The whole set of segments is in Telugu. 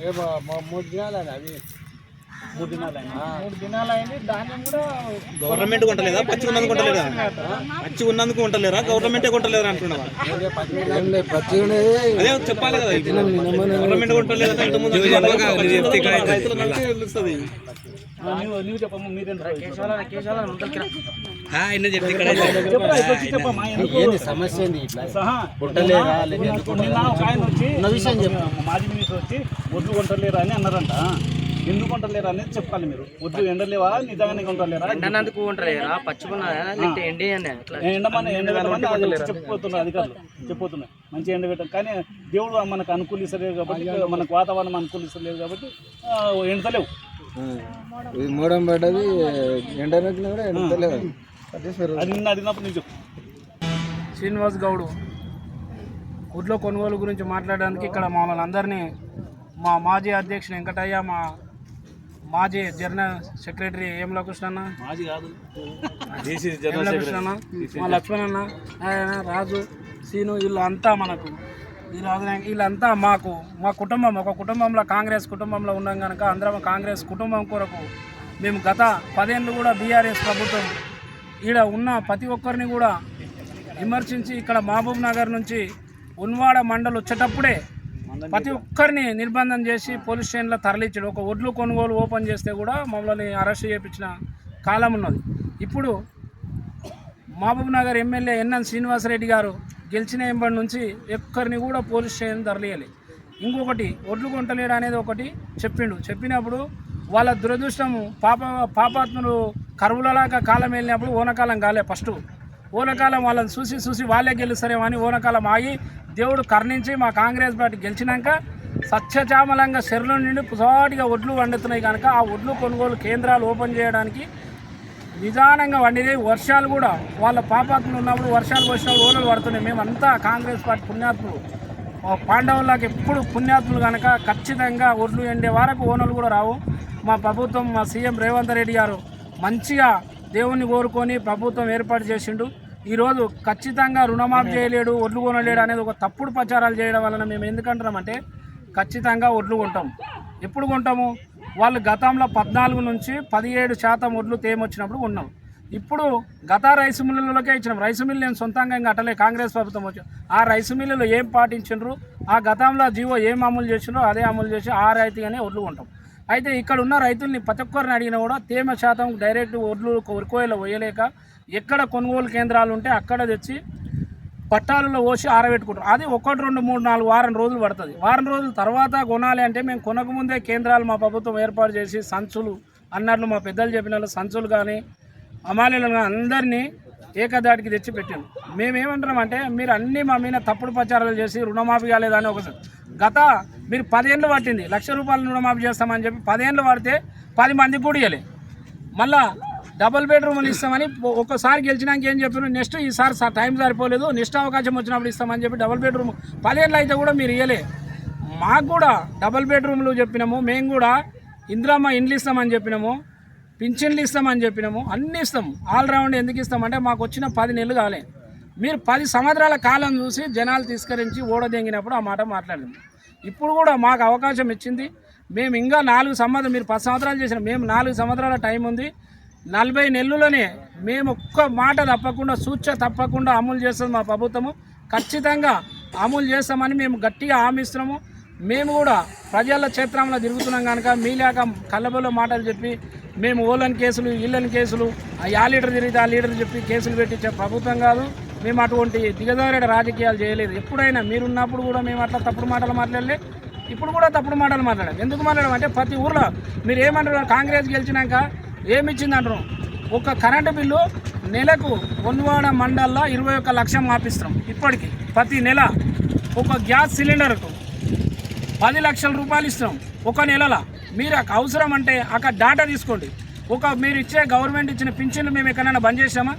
3 దినాలు అవి 3 దినాలు అయింది. ధాన్యం కూడా గవర్నమెంట్ కొంటలేదా? పచ్చి ఉన్నందుకు కొంటలేదా? పచ్చి ఉన్నందుకు కొంటలేరా? గవర్నమెంటే కొంటలేదా అంటున్నావా? అదే చెప్పాలి కదా, గవర్నమెంట్ కొంటలేదా? ఇంతకుముందు తెలుస్తుంది. నువ్వు చెప్పమ్మా. మీరేం సమస్య మాజీ మినిస్టర్ వచ్చి ఒడ్లు కొంటలేరా అని అన్నారంట. ఎందుకు కొంటలేరా అనేది చెప్పాలి మీరు. ఒడ్లు ఎండలేవా, నిజంగానే కొంటలేరా? ఎండనందుకు కొంటలేరా? ఎండమని చెప్పిపోతున్నారు అధికారులు, చెప్పిపోతున్నాయి. మంచి ఎండ పెట్టాం కానీ దేవుడు మనకు అనుకూలిస్తలేదు కాబట్టి, మనకు వాతావరణం అనుకూలిస్తలేదు కాబట్టి ఎండలేవు. మూడం పడ్డది, ఎండ కూడా ఎండలేదు. అది నిన్న అడిగినప్పుడు నేను చెప్పు. శ్రీనివాస్ గౌడ్ ఒడ్ల కొనుగోలు గురించి మాట్లాడడానికి ఇక్కడ మమ్మల్ని అందరినీ మా మాజీ అధ్యక్షుడు వెంకటయ్య, మా మాజీ జనరల్ సెక్రటరీ ఏం లకృష్ణన్న, మా లక్ష్మణన్న, ఆయన రాజు, సీను, వీళ్ళంతా మనకు వీళ్ళంతా మాకు మా కుటుంబం ఒక కుటుంబంలో కాంగ్రెస్ కుటుంబంలో ఉన్నాం కనుక అందరం కాంగ్రెస్ కుటుంబం కొరకు మేము గత 10 ఏళ్ళు కూడా బీఆర్ఎస్ ప్రభుత్వం ఈడ ఉన్న ప్రతి ఒక్కరిని కూడా విమర్శించి ఇక్కడ మహబూబ్ నగర్ నుంచి ఉన్వాడ మండలి వచ్చేటప్పుడే ప్రతి ఒక్కరిని నిర్బంధం చేసి పోలీస్ స్టేషన్లో తరలించాడు. ఒక ఒడ్లు కొనుగోలు ఓపెన్ చేస్తే కూడా మమ్మల్ని అరెస్ట్ చేయించిన కాలం ఉన్నది. ఇప్పుడు మహబూబ్ నగర్ ఎమ్మెల్యే ఎన్ఎన్ శ్రీనివాసరెడ్డి గారు గెలిచిన ఎంబడి నుంచి ఒక్కరిని కూడా పోలీస్ స్టేషన్ తరలియాలి. ఇంకొకటి ఒడ్లు కొంటలేడు అనేది ఒకటి చెప్పినప్పుడు వాళ్ళ దురదృష్టము పాపాత్ములు కరువులలాగా కాలం వెళ్ళినప్పుడు ఓనకాలం కాలే. ఫస్ట్ ఓనకాలం వాళ్ళని చూసి వాళ్ళే గెలుస్తారేమో అని ఓనకాలం ఆగి దేవుడు కర్ణించి మా కాంగ్రెస్ పార్టీ గెలిచినాక సత్యచామలంగా చెరువుల నుండి పుసాటిగా ఒడ్లు వండుతున్నాయి కనుక ఆ ఒడ్లు కొనుగోలు కేంద్రాలు ఓపెన్ చేయడానికి నిదానంగా వండినాయి. వర్షాలు కూడా వాళ్ళ పాపాత్ములు ఉన్నప్పుడు వర్షాలు వచ్చినప్పుడు ఓనలు పడుతున్నాయి. మేమంతా కాంగ్రెస్ పార్టీ పుణ్యాత్ములు, పాండవులకు ఎప్పుడు పుణ్యాత్ములు కనుక ఖచ్చితంగా ఒడ్లు ఎండే వరకు ఓనలు కూడా రావు. మా ప్రభుత్వం, మా సీఎం రేవంత్ రెడ్డి గారు మంచిగా దేవుణ్ణి కోరుకొని ప్రభుత్వం ఏర్పాటు చేసిండు. ఈరోజు ఖచ్చితంగా రుణమాఫీ చేయలేడు, ఒడ్లు కొనలేడు అనేది ఒక తప్పుడు ప్రచారాలు చేయడం వలన మేము ఎందుకంటున్నామంటే ఖచ్చితంగా ఒడ్లు కొంటాం. ఎప్పుడు కొంటాము? వాళ్ళు గతంలో 14 నుంచి 17% ఒడ్లు తేమొచ్చినప్పుడు ఉన్నాం. ఇప్పుడు గత రైసు మిల్లులకే ఇచ్చినాం. రైసు మిల్లు నేను సొంతంగా ఇంకా అట్టలే, కాంగ్రెస్ ప్రభుత్వం వచ్చి ఆ రైసు మిల్లులు ఏం పాటించారు, ఆ గతంలో జీవో ఏం అమలు చేసినారో అదే అమలు చేసి ఆ రైతుగానే ఒడ్లు కొంటాం. అయితే ఇక్కడ ఉన్న రైతుల్ని ప్రతి ఒక్కరిని అడిగినా కూడా తేమ శాతం డైరెక్ట్ ఒడ్లు కొరకోయలో పోయలేక ఎక్కడ కొనుగోలు కేంద్రాలు ఉంటే అక్కడ తెచ్చి పట్టాలలో పోసి ఆరబెట్టుకుంటారు. అది 1, 2, 3, 4 వారం రోజులు పడుతుంది. వారం రోజుల తర్వాత కొనాలి అంటే మేము కొనకముందే కేంద్రాలు మా ప్రభుత్వం ఏర్పాటు చేసి సంచులు అన్నట్లు మా పెద్దలు చెప్పిన సంచులు కానీ అమాలీలను కానీ అందరినీ ఏకదాటికి తెచ్చి పెట్టాను. మేమేమంటున్నామంటే మీరు అన్నీ మా మీద తప్పుడు ప్రచారాలు చేసి రుణమాఫీ కాలేదని ఒకసారి మీరు 10 ఏళ్ళు పట్టింది, ₹1,00,000 రుణమాఫీ చేస్తామని చెప్పి 10 ఏళ్ళు పడితే 10 మందికి కూడా ఇవ్వలే. మళ్ళా డబుల్ బెడ్రూమ్లు ఇస్తామని ఒక్కసారి గెలిచినాక ఏం చెప్పారు, నెక్స్ట్ ఈసారి టైం సరిపోలేదు, నెక్స్ట్ అవకాశం వచ్చినప్పుడు ఇస్తామని చెప్పి డబుల్ బెడ్రూమ్ 10 ఏళ్ళు అయితే కూడా మీరు ఇవ్వలే. మాకు కూడా డబుల్ బెడ్రూమ్లు చెప్పినాము, మేము కూడా ఇందిరమ్మ ఇండ్లు ఇస్తామని చెప్పినాము, పింఛన్లు ఇస్తామని చెప్పినాము, అన్నీ ఇస్తాము. ఆల్రౌండ్ ఎందుకు ఇస్తామంటే మాకు వచ్చిన 10 నెలలు కాలే. మీరు 10 సంవత్సరాల కాలం చూసి జనాలు తీసుకరించి ఓడదెంగినప్పుడు ఆ మాట మాట్లాడింది. ఇప్పుడు కూడా మాకు అవకాశం ఇచ్చింది. మేము ఇంకా 4 సంవత్సరాలు, మీరు 10 సంవత్సరాలు చేసిన, మేము 4 సంవత్సరాల టైం ఉంది. 40 నెలల్లోనే మేము ఒక్క మాట తప్పకుండా తప్పకుండా అమలు చేస్తుంది మా ప్రభుత్వము. ఖచ్చితంగా అమలు చేస్తామని మేము గట్టిగా హామీస్తున్నాము. మేము కూడా ప్రజల క్షేత్రంలో తిరుగుతున్నాం కనుక మీలాక కళ్ళబొల్ల మాటలు చెప్పి మేము ఓలని కేసులు ఇళ్ళని కేసులు ఆ లీడర్ తిరిగితే ఆ లీడర్ చెప్పి కేసులు పెట్టించే ప్రభుత్వం కాదు. మేము అటువంటి దిగజారుడు రాజకీయాలు చేయలేదు. ఎప్పుడైనా మీరున్నప్పుడు కూడా మేము అట్లా తప్పుడు మాటలు మాట్లాడలే, ఇప్పుడు కూడా తప్పుడు మాటలు మాట్లాడాం. ఎందుకు మాట్లాడడం అంటే ప్రతి ఊర్లో మీరు ఏమంటారు, కాంగ్రెస్ గెలిచినాక ఏమిచ్చిందంటారు, ఒక కరెంటు బిల్లు నెలకు ఉన్వాడ మండల్లో 21 లక్షలు మాపిస్తున్నాం. ఇప్పటికి ప్రతి నెల ఒక గ్యాస్ సిలిండర్కు 10 లక్షల రూపాయలు ఇస్తున్నాం ఒక నెలలో. మీరు అవసరం అంటే అక్కడ డాటా తీసుకోండి. మీరు ఇచ్చే గవర్నమెంట్ ఇచ్చిన పింఛన్లు మేము ఎక్కడైనా బంద్ చేసామా?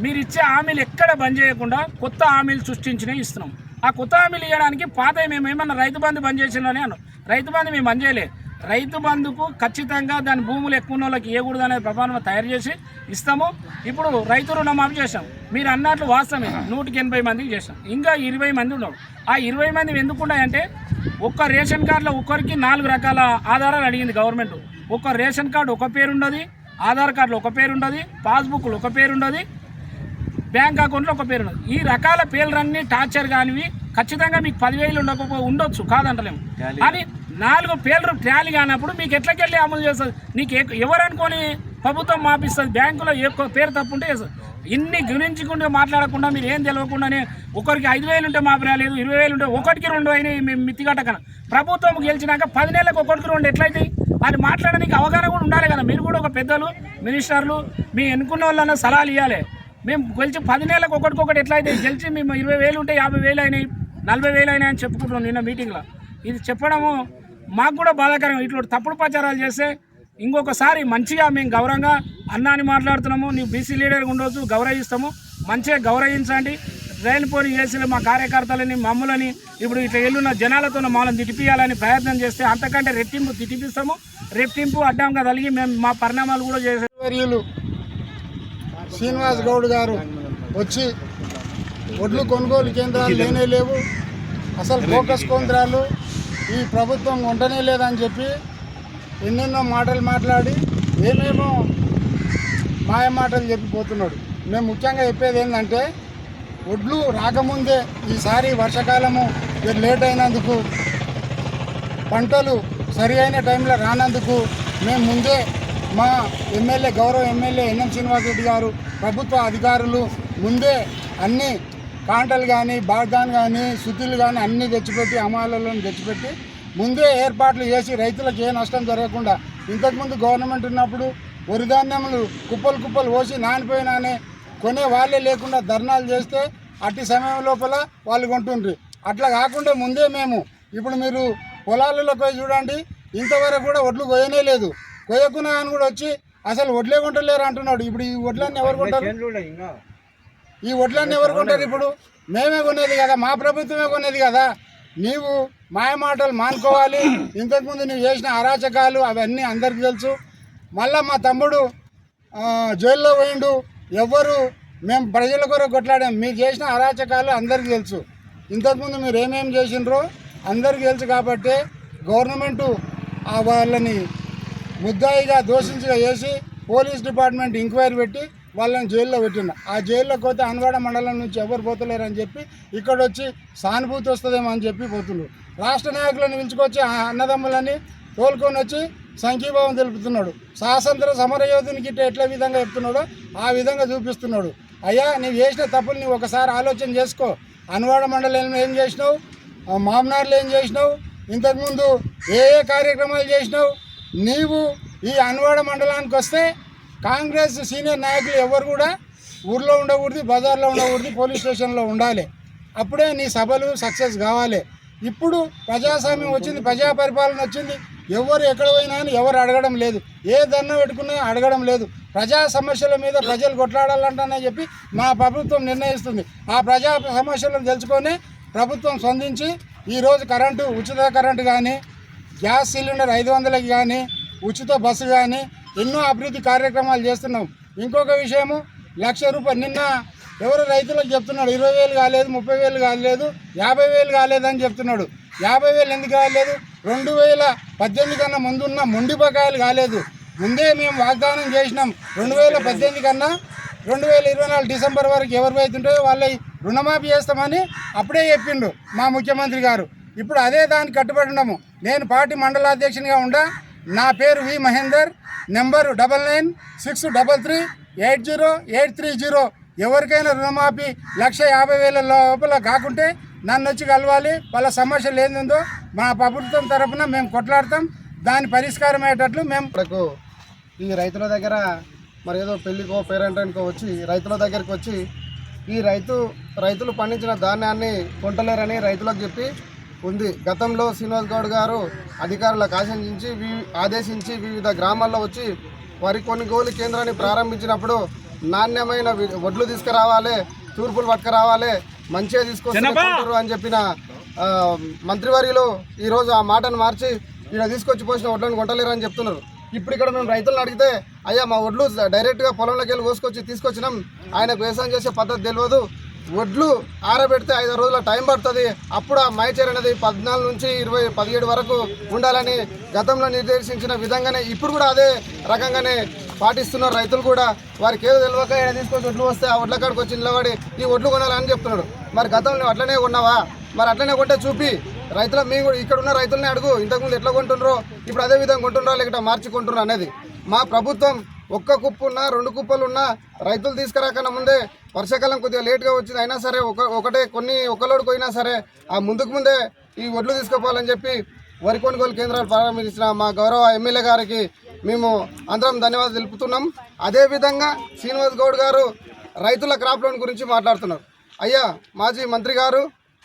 మీరు ఇచ్చే హామీలు ఎక్కడ బంద్ చేయకుండా కొత్త హామీలు సృష్టించినవి ఇస్తున్నాం. ఆ కొత్త హామీలు ఇవ్వడానికి పాత మేము ఏమన్నా రైతు బంధు బంద్ చేసినాని అన్నాం. రైతు బంధు మేము బంద్ చేయలే. రైతు బంధుకు ఖచ్చితంగా దాని భూములు ఎక్కువ ఉన్న వాళ్ళకి ఇవ్వకూడదు అనే ప్రమాణం తయారు చేసి ఇస్తాము. ఇప్పుడు రైతు రుణమాఫీ చేసాం, మీరు అన్నట్లు వాస్తవమే 180 మందికి చేసాం, ఇంకా 20 మంది ఉన్నారు. ఆ 20 మంది ఎందుకున్నాయంటే ఒక్క రేషన్ కార్డులో ఒక్కరికి 4 రకాల ఆధారాలు అడిగింది గవర్నమెంట్. ఒక్క రేషన్ కార్డు ఒక పేరు ఉండదు, ఆధార్ కార్డులో ఒక పేరు ఉండదు, పాస్బుక్లో ఒక పేరు ఉండదు, బ్యాంక్ అకౌంట్లో ఒక పేరు ఉండదు. ఈ రకాల పేర్లన్నీ టార్చర్ కానివి. ఖచ్చితంగా మీకు 10,000 ఉండొచ్చు, కాదంటలేము. కానీ 4 పేర్లు ట్రాలీ కానప్పుడు మీకు ఎట్లకెళ్ళి అమలు చేస్తుంది? నీకు ఎవరు అనుకొని ప్రభుత్వం మాపిస్తుంది? బ్యాంకులో ఏ పేరు తప్పు ఉంటే ఇన్ని గురించుకుంటూ మాట్లాడకుండా మీరు ఏం తెలియకుండానే ఒకరికి 5,000 ఉంటే మాపి రాలేదు, 20,000 ఉంటే ఒకటికి 2 అయినాయి. మేము మిత్తిగట్టకన ప్రభుత్వం గెలిచినాక 10 నెలలకు ఒకటికి 2 ఎట్లయితాయి? అది మాట్లాడడానికి అవగాహన కూడా ఉండాలి కదా. మీరు కూడా ఒక పెద్దలు, మినిస్టర్లు, మీ ఎన్నుకున్న వాళ్ళన్నా సలహాలు ఇవ్వాలి. మేము గెలిచి 10 నెలలకు ఒకటికొకటి ఎట్లయితే గెలిచి మేము 20,000 ఉంటే 50,000 అయినాయి, 40,000 అయినాయి అని చెప్పుకుంటున్నాం నిన్న మీటింగ్లో. ఇది చెప్పడము మాకు కూడా బాధాకరం. ఇట్లా తప్పుడు ప్రచారాలు చేస్తే ఇంకొకసారి మంచిగా మేము గౌరవంగా అన్నాని మాట్లాడుతున్నాము, నీవు బీసీ లీడర్గా ఉండవచ్చు, గౌరవిస్తాము, మంచిగా గౌరవించండి. రైలుపోని చేసిన మా కార్యకర్తలని మమ్మల్ని ఇప్పుడు ఇట్లా ఎల్లున్న జనాలతో మమ్మల్ని తిట్టిపియాలని ప్రయత్నం చేస్తే అంతకంటే రెట్టింపు తిట్టిపిస్తాము. రెట్టింపు అడ్డంగా కలిగి మేము మా పరిణామాలు కూడా చేసే శ్రీనివాస్ గౌడ్ గారు వచ్చి ఒడ్లు కొనుగోలు కేంద్రాలు లేనే లేవు, అసలు ఫోకస్ కేంద్రాలు ఈ ప్రభుత్వం ఉండనే లేదని చెప్పి ఎన్నెన్నో మాటలు మాట్లాడి ఏమేమో మాయ మాటలు చెప్పిపోతున్నాడు. మేము ముఖ్యంగా చెప్పేది ఏంటంటే ఒడ్లు రాకముందే ఈసారి వర్షాకాలము లేట్ అయినందుకు, పంటలు సరి అయిన టైంలో రానందుకు మేము ముందే మా ఎమ్మెల్యే గౌరవ ఎమ్మెల్యే ఎన్ఎం శ్రీనివాసరెడ్డి గారు, ప్రభుత్వ అధికారులు ముందే అన్ని కాంటలు కానీ బాగాన్ కానీ సుతులు కానీ అన్నీ తెచ్చిపెట్టి అమాలలో తెచ్చిపెట్టి ముందే ఏర్పాట్లు చేసి రైతులకు ఏ నష్టం జరగకుండా, ఇంతకుముందు గవర్నమెంట్ ఉన్నప్పుడు వరిధాన్యములు కుప్పలు కుప్పలు పోసి నానిపోయినానే కొనే వాళ్ళే లేకుండా ధర్నాలు చేస్తే అట్టి సమయం లోపల వాళ్ళు కొంటుండ్రి. అట్లా కాకుండా ముందే మేము ఇప్పుడు మీరు పొలాలలో పోయి చూడండి, ఇంతవరకు కూడా ఒడ్లు కొయ్యనే లేదు. కొయ్యకున్నా అని కూడా వచ్చి అసలు వడ్లే కొంటలేరు అంటున్నాడు. ఇప్పుడు ఈ వడ్లన్నీ ఎవరు కొంటారు? ఈ వడ్లన్నీ ఎవరు కొంటారు? ఇప్పుడు మేమే కొనేది కదా, మా ప్రభుత్వమే కొనేది కదా. నీవు మాయ మాటలు మానుకోవాలి. ఇంతకుముందు నువ్వు చేసిన అరాచకాలు అవన్నీ అందరికీ తెలుసు. మళ్ళీ మా తమ్ముడు జైల్లో పోయిండు, ఎవ్వరు మేము ప్రజల కొరకు కొట్లాడాం. మీరు చేసిన అరాచకాలు అందరికీ తెలుసు. ఇంతకుముందు మీరు ఏమేమి చేసినారో అందరికీ తెలుసు. కాబట్టి గవర్నమెంటు వాళ్ళని ముద్దాయిగా దోషించిగా చేసి పోలీస్ డిపార్ట్మెంట్ ఎంక్వైరీ పెట్టి వాళ్ళని జైల్లో పెట్టిండు. ఆ జైల్లోకి పోతే అన్వాడ మండలం నుంచి ఎవరు పోతలేరని చెప్పి ఇక్కడ వచ్చి సానుభూతి వస్తుందేమో అని చెప్పి పోతున్నాడు. రాష్ట్ర నాయకులను పిలుచుకొచ్చి అన్నదమ్ములని తోలుకొని వచ్చి సంఘీభావం తెలుపుతున్నాడు. స్వాతంత్ర సమరయోధునికి ఎట్లా విధంగా చెప్తున్నాడో ఆ విధంగా చూపిస్తున్నాడు. అయ్యా నీవు చేసిన తప్పులు నీవు ఒకసారి ఆలోచన చేసుకో. అన్వాడ మండలంలో ఏం చేసినావు, మామనార్లో ఏం చేసినావు, ఇంతకుముందు ఏ ఏ కార్యక్రమాలు చేసినావు. నీవు ఈ అన్వాడ మండలానికి వస్తే కాంగ్రెస్ సీనియర్ నాయకులు ఎవరు కూడా ఊర్లో ఉండకూడదు, బజార్లో ఉండకూడదు, పోలీస్ స్టేషన్లో ఉండాలి. అప్పుడే నీ సభలు సక్సెస్ కావాలి. ఇప్పుడు ప్రజాస్వామ్యం వచ్చింది, ప్రజా పరిపాలన వచ్చింది. ఎవరు ఎక్కడ పోయినా అని ఎవరు అడగడం లేదు, ఏ ధర్నా పెట్టుకున్నా అడగడం లేదు. ప్రజా సమస్యల మీద ప్రజలు కొట్లాడాలంటనే చెప్పి మా ప్రభుత్వం నిర్ణయిస్తుంది. ఆ ప్రజా సమస్యలను తెలుసుకొని ప్రభుత్వం స్పందించి ఈరోజు కరెంటు, ఉచిత కరెంటు కానీ, గ్యాస్ సిలిండర్ 500కి కానీ, ఉచిత బస్సు కానీ ఎన్నో అభివృద్ధి కార్యక్రమాలు చేస్తున్నాం. ఇంకొక విషయము, 1,00,000 రూపాయలు నిన్న ఎవరు రైతులకు చెప్తున్నాడు, 20,000 కాలేదు, 30,000 కాలేదు, 50,000 కాలేదని చెప్తున్నాడు. 50,000 ఎందుకు కాలేదు? 2018 కన్నా ముందున్న మొండి బకాయిలు కాలేదు. ముందే మేము వాగ్దానం చేసినాం 2018 కన్నా 2024 డిసెంబర్ వరకు ఎవరు అవుతుంటాయో వాళ్ళ రుణమాఫీ చేస్తామని అప్పుడే చెప్పిండు మా ముఖ్యమంత్రి గారు. ఇప్పుడు అదే దానికి కట్టుబడి ఉన్నాము. నేను పార్టీ మండలాధ్యక్షునిగా ఉండా. నా పేరు వి మహేందర్, నెంబరు 9963380830. ఎవరికైనా రుణమాఫీ 1,50,000 లోపల కాకుంటే నన్ను వచ్చి కలవాలి. వాళ్ళ సమస్యలు ఏందో మా ప్రభుత్వం తరఫున మేము కొట్లాడతాం. దాని పరిష్కారం అయ్యేటట్లు మేము ఈ రైతుల దగ్గర మరి ఏదో పెళ్ళికో పేరెంటానికో వచ్చి రైతుల దగ్గరికి వచ్చి ఈ రైతులు పండించిన ధాన్యాన్ని కొంటలేరని రైతులకు చెప్పి ఉంది. గతంలో శ్రీనివాస్ గౌడ్ గారు అధికారులకు ఆదేశించి వివిధ గ్రామాల్లో వచ్చి వరి కొనుగోలు కేంద్రాన్ని ప్రారంభించినప్పుడు నాణ్యమైన వడ్లు తీసుకురావాలి, తూర్పులు పట్టుకురావాలి, మంచిగా తీసుకొస్తారు అని చెప్పిన మంత్రివర్యులు ఈరోజు ఆ మాటను మార్చి ఇక్కడ తీసుకొచ్చి పోసిన వడ్లను కొంటలేరు అని చెప్తున్నారు. ఇప్పుడు ఇక్కడ మేము రైతులను అడిగితే అయ్యా మా వడ్లు డైరెక్ట్గా పొలంలోకి వెళ్ళి తీసుకొచ్చినాం, ఆయనకు వ్యవసాయం చేసే పద్ధతి తెలియదు, వడ్లు ఆరబెడితే 5 రోజుల టైం పడుతుంది, అప్పుడు ఆ మైచర్ అనేది 14 నుంచి 17 వరకు ఉండాలని గతంలో నిర్దేశించిన విధంగానే ఇప్పుడు కూడా అదే రకంగానే పాటిస్తున్నారు రైతులు కూడా. వారికి ఏదో తెలియక ఆయన తీసుకొచ్చి వడ్లు వస్తే ఆ వడ్ల కాడికి వచ్చి నిలబడి ఈ వడ్లు కొనాలని చెప్తున్నాడు. మరి గతంలో అట్లనే కొన్నావా? మరి అట్లనే కొంటే చూపి రైతుల మేము కూడా ఇక్కడ ఉన్న రైతులనే అడుగు, ఇంతకుముందు ఎట్లా కొంటుండ్రో ఇప్పుడు అదే విధంగా కొంటుండ్రో లేకపోతే మార్చుకుంటున్నారు అనేది. మా ప్రభుత్వం ఒక్క కుప్పు ఉన్నా 2 కుప్పలు ఉన్నా రైతులు తీసుకురాకన్నా ముందే వర్షాకాలం కొద్దిగా లేట్గా వచ్చింది అయినా సరే ఒకలోడు పోయినా సరే ఆ ముందే ఈ వడ్లు తీసుకుపోవాలని చెప్పి వరి కొనుగోలు కేంద్రాలు ప్రారంభించిన మా గౌరవ ఎమ్మెల్యే గారికి మేము అందరం ధన్యవాదాలు తెలుపుతున్నాం. అదేవిధంగా శ్రీనివాస్ గౌడ్ గారు రైతుల క్రాప్ లోన్ గురించి మాట్లాడుతున్నారు. అయ్యా మాజీ మంత్రి గారు,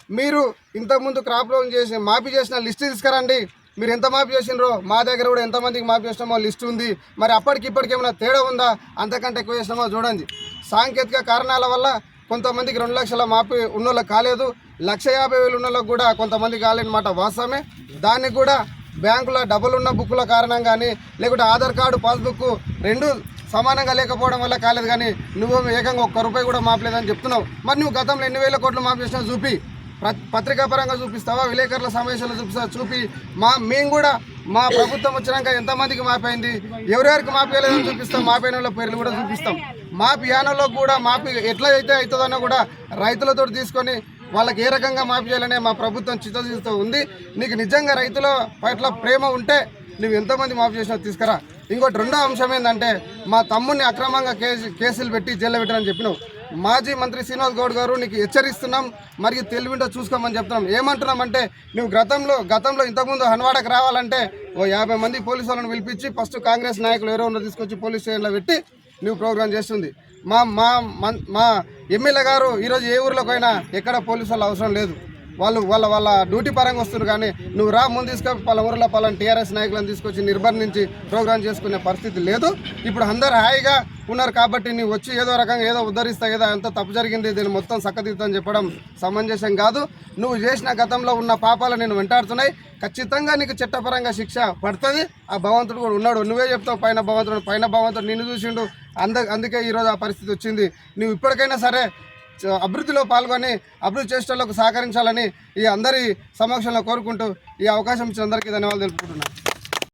మీరు ఇంతకుముందు క్రాప్ లోన్ మాఫీ చేసిన లిస్టు తీసుకురండి. మీరు ఎంత మాఫీ చేసినారో మా దగ్గర కూడా ఎంతమందికి మాఫీ చేసినామో లిస్టు ఉంది. మరి అప్పటికి ఇప్పటికి ఏమైనా తేడా ఉందా? అంతకంటే ఎక్కువ చేసినామో చూడండి. సాంకేతిక కారణాల వల్ల కొంతమందికి 2 లక్షల మాఫీ ఉన్నోళ్ళకి కాలేదు, 1,50,000 ఉన్నోళ్ళకి కూడా కొంతమంది కాలేనమాట వాస్తవమే. దానికి కూడా బ్యాంకులో డబ్బులు ఉన్న బుక్కుల కారణం కానీ లేకుంటే ఆధార్ కార్డు పాస్బుక్ 2 సమానంగా లేకపోవడం వల్ల కాలేదు. కానీ నువ్వు ఏకంగా ₹1 కూడా మాపలేదని చెప్తున్నావు. మరి నువ్వు గతంలో ఎన్ని వేల కోట్లు మాఫీ చేసినా చూపి, పత్రికా పరంగా చూపిస్తావా, విలేకరుల సమావేశాలు చూపిస్తావా? చూపి మేము కూడా మా ప్రభుత్వం వచ్చినాక ఎంతమందికి మాపైంది, ఎవరెవరికి మాపేయలేదని చూపిస్తాం, మాపైన వాళ్ళ పేర్లు కూడా చూపిస్తాం. మాపి యానంలో కూడా మాపి ఎట్లా అయితే అవుతుందన్నా కూడా రైతులతో తీసుకొని వాళ్ళకి ఏ రకంగా మాఫీ చేయాలనే మా ప్రభుత్వం చిత్తశుద్ధితో ఉంది. నీకు నిజంగా రైతుల పట్ల ప్రేమ ఉంటే నువ్వు ఎంతమంది మాఫీ చేసినా తీసుకురా. ఇంకోటి రెండో అంశం ఏంటంటే మా తమ్ముడిని అక్రమంగా కేసులు పెట్టి జైల్లో పెట్టారని చెప్పినావు. మాజీ మంత్రి శ్రీనివాస్ గౌడ్ గారు నీకు హెచ్చరిస్తున్నాం, మరియు తెలివింటో చూసుకోమని చెప్తున్నాం. ఏమంటున్నామంటే నువ్వు గతంలో ఇంతకుముందు హన్వాడకు రావాలంటే 50 మంది పోలీసు వాళ్ళని పిలిపించి ఫస్ట్ కాంగ్రెస్ నాయకులు ఎవరో తీసుకొచ్చి పోలీస్ స్టేషన్లో పెట్టి నువ్వు ప్రోగ్రాం చేస్తుంది. మా ఎమ్మెల్యే గారు ఈరోజు ఏ ఊరిలోకి అయినా ఎక్కడ పోలీసు వాళ్ళు అవసరం లేదు, వాళ్ళ డ్యూటీ పరంగా వస్తున్నారు. కానీ నువ్వు ముందు తీసుకొని పలా ఊరిలో పలానా టీఆర్ఎస్ నాయకులను తీసుకొచ్చి నిర్బంధించి ప్రోగ్రాం చేసుకునే పరిస్థితి లేదు. ఇప్పుడు అందరు హాయిగా ఉన్నారు కాబట్టి నువ్వు వచ్చి ఏదో రకంగా ఏదో ఉద్ధరిస్తా, ఏదో ఎంత తప్పు జరిగింది దీన్ని మొత్తం చక్కదిద్దని చెప్పడం సమంజసం కాదు. నువ్వు చేసిన గతంలో ఉన్న పాపాలు నేను వెంటాడుతున్నాయి. ఖచ్చితంగా నీకు చట్టపరంగా శిక్ష పడుతుంది. ఆ భగవంతుడు కూడా ఉన్నాడు. నువ్వే చెప్తావు పైన భగవంతుడు నిన్ను చూసిండు, అందుకే ఈరోజు ఆ పరిస్థితి వచ్చింది. నువ్వు ఇప్పటికైనా సరే అభివృద్ధిలో పాల్గొని అభివృద్ధి చేసేటోళ్ళకు సహకరించాలని ఈ అందరి సమక్షంలో కోరుకుంటూ ఈ అవకాశం ఇచ్చిన అందరికీ ధన్యవాదాలు తెలుపుకుంటున్నాను.